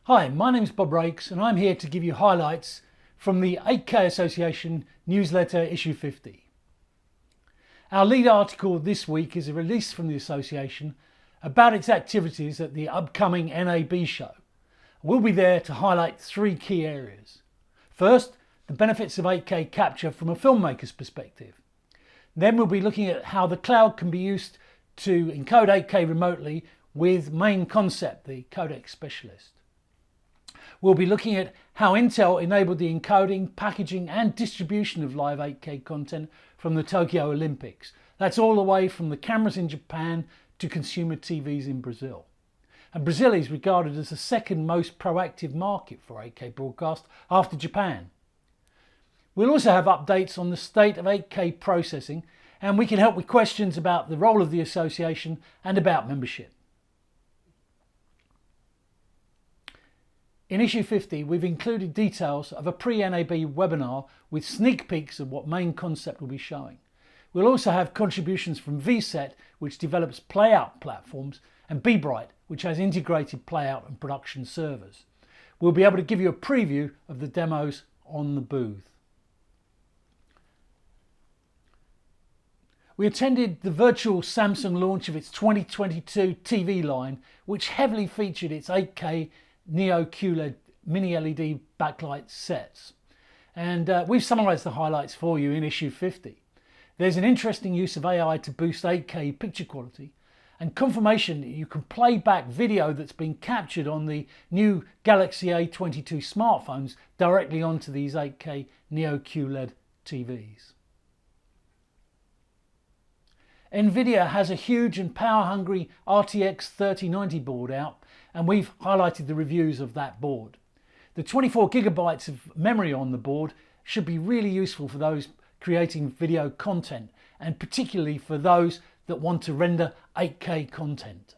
Hi, my name is Bob Raikes and I'm here to give you highlights from the 8K Association newsletter issue 50. Our lead article this week is a release from the association about its activities at the upcoming NAB show. We'll be there to highlight three key areas. First, the benefits of 8K capture from a filmmaker's perspective. Then we'll be looking at how the cloud can be used to encode 8K remotely with MainConcept, the codec specialist. We'll be looking at how Intel enabled the encoding, packaging and distribution of live 8K content from the Tokyo Olympics. That's all the way from the cameras in Japan to consumer TVs in Brazil. And Brazil is regarded as the second most proactive market for 8K broadcast after Japan. We'll also have updates on the state of 8K processing, and we can help with questions about the role of the association and about membership. In issue 50, we've included details of a pre-NAB webinar with sneak peeks of what MainConcept will be showing. We'll also have contributions from Veset, which develops playout platforms, and BBright, which has integrated playout and production servers. We'll be able to give you a preview of the demos on the booth. We attended the virtual Samsung launch of its 2022 TV line, which heavily featured its 8K Neo QLED mini LED backlight sets. And we've summarised the highlights for you in issue 50. There's an interesting use of AI to boost 8K picture quality and confirmation that you can play back video that's been captured on the new Galaxy A22 smartphones directly onto these 8K Neo QLED TVs. Nvidia has a huge and power-hungry RTX 3090 board out, and we've highlighted the reviews of that board. The 24 gigabytes of memory on the board should be really useful for those creating video content, and particularly for those that want to render 8K content.